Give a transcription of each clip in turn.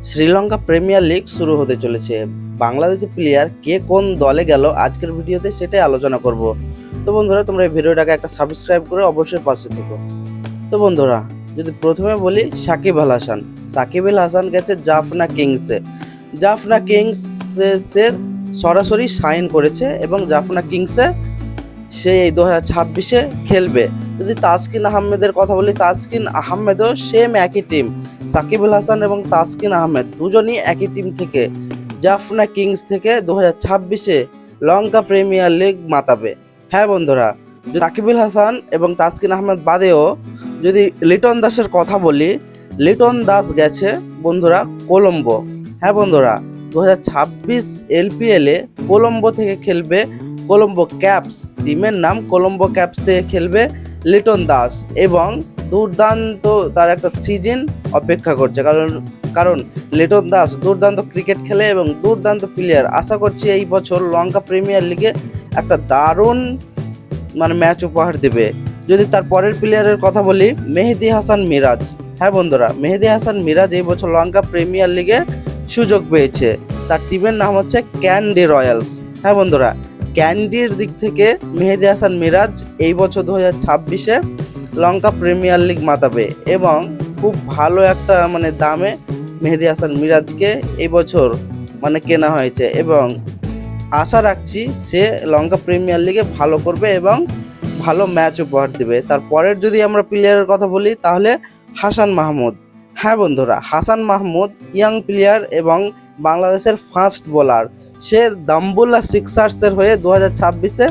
Sri Lanka premier league শুরু হতে চলেছে। বাংলাদেশি প্লেয়ার কে কোন দলে গেল আজকের ভিডিওতে সেটাই আলোচনা করব। তো বন্ধুরা, তোমরা এই ভিডিওটাকে একটা সাবস্ক্রাইব করে অবশ্যই পাশে থেকো। তো বন্ধুরা, যদি প্রথমে বলি সাকিব আল হাসান। সাকিব আল হাসান গেছে জাফনা কিংসে। জাফনা কিংসে সে সরাসরি সাইন করেছে এবং জাফনা কিংসে সে এই 2026-এ খেলবে। যদি তাসকিন আহমেদের কথা বলি, তাসকিন আহমেদও সেম একই টিম। সাকিব আল হাসান এবং তাসকিন আহমেদ দুজনই একই টিম থেকে জাফনা কিংস থেকে 2026-এ লঙ্কা প্রিমিয়ার লিগ মাতাবে। হ্যাঁ বন্ধুরা, সাকিব আল হাসান এবং তাসকিন আহমেদ বাদেও যদি লিটন দাসের কথা বলি, লিটন দাস গেছে বন্ধুরা কলম্বো। হ্যাঁ বন্ধুরা, 2026 এলপিএলে কলম্বো থেকে খেলবে। কলম্বো ক্যাপস, টিমের নাম কলম্বো ক্যাপস থেকে খেলবে লিটন দাস এবং দুর্দান্ত তার একটা সিজন অপেক্ষা করছে। কারণ লিটন দাস দুর্দান্ত ক্রিকেট খেলে এবং দুর্দান্ত প্লেয়ার। আশা করছি এই বছর লঙ্কা প্রিমিয়ার লিগে একটা দারুণ ম্যাচ উপহার দেবে। যদি তার পরের প্লেয়ারের কথা বলি, মেহেদী হাসান মিরাজ। হ্যাঁ বন্ধুরা, মেহেদী হাসান মিরাজ এই বছর লঙ্কা প্রিমিয়ার লিগে সুযোগ পেয়েছে। তার টিমের নাম হচ্ছে ক্যান্ডি রয়্যালস। হ্যাঁ বন্ধুরা, ক্যান্ডির দিক থেকে মেহেদী হাসান মিরাজ এই বছর 2026-এ লঙ্কা প্রিমিয়ার লিগ মাতাবে এবং খুব ভালো একটা দামে মেহেদী হাসান মিরাজকে এই বছর কেনা হয়েছে এবং আশা রাখছি সে লঙ্কা প্রিমিয়ার লিগে ভালো করবে এবং ভালো ম্যাচ উপহার দেবে। তারপরের যদি আমরা প্লেয়ারের কথা বলি তাহলে হাসান মাহমুদ। হ্যাঁ বন্ধুরা, হাসান মাহমুদ ইয়াং প্লেয়ার এবং বাংলাদেশের ফাস্ট বোলার। সে দাম্বুল্লা সিক্সার্সের হয়ে 2026-এ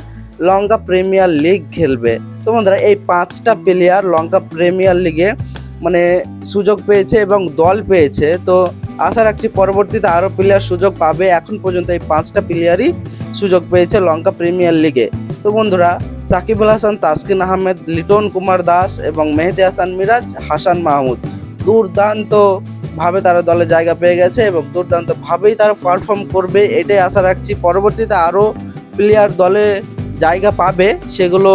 লঙ্কা প্রিমিয়ার লিগ খেলবে। তো বন্ধুরা, এই 5টা প্লেয়ার লঙ্কা প্রিমিয়ার লিগে সুযোগ পেয়েছে এবং দল পেয়েছে। তো আশা রাখছি পরবর্তীতে আরও প্লেয়ার সুযোগ পাবে। এখন পর্যন্ত এই 5টা প্লেয়ারই সুযোগ পেয়েছে লঙ্কা প্রিমিয়ার লিগে। তো বন্ধুরা, সাকিব আল হাসান, তাসকিন আহমেদ, লিটন কুমার দাস এবং মেহেদী হাসান মিরাজ, হাসান মাহমুদ দুর্দান্তভাবে তারা দলে জায়গা পেয়ে গেছে এবং দুর্দান্তভাবেই তারা পারফর্ম করবে, এটাই আশা রাখছি। পরবর্তীতে আরও প্লেয়ার দলে জায়গা পাবে, সেগুলো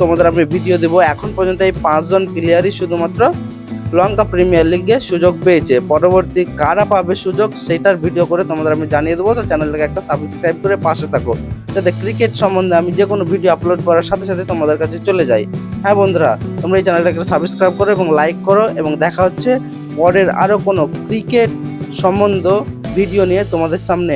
তোমাদের আমি ভিডিও দেবো। এখন পর্যন্ত এই 5জন প্লেয়ারই শুধুমাত্র লঙ্কা প্রিমিয়ার লিগে সুযোগ পেয়েছে। পরবর্তী কারা পাবে সুযোগ সেটার ভিডিও করে তোমাদের আমি জানিয়ে দেবো। তো চ্যানেলটাকে একটা সাবস্ক্রাইব করে পাশে থাকো, যাতে ক্রিকেট সম্বন্ধে আমি যে কোনো ভিডিও আপলোড করার সাথে সাথে তোমাদের কাছে চলে যাই। হ্যাঁ বন্ধুরা, তোমরা এই চ্যানেলটাকে সাবস্ক্রাইব করো এবং লাইক করো এবং দেখা হচ্ছে পরের আরও কোনো ক্রিকেট সম্বন্ধ ভিডিও নিয়ে তোমাদের সামনে।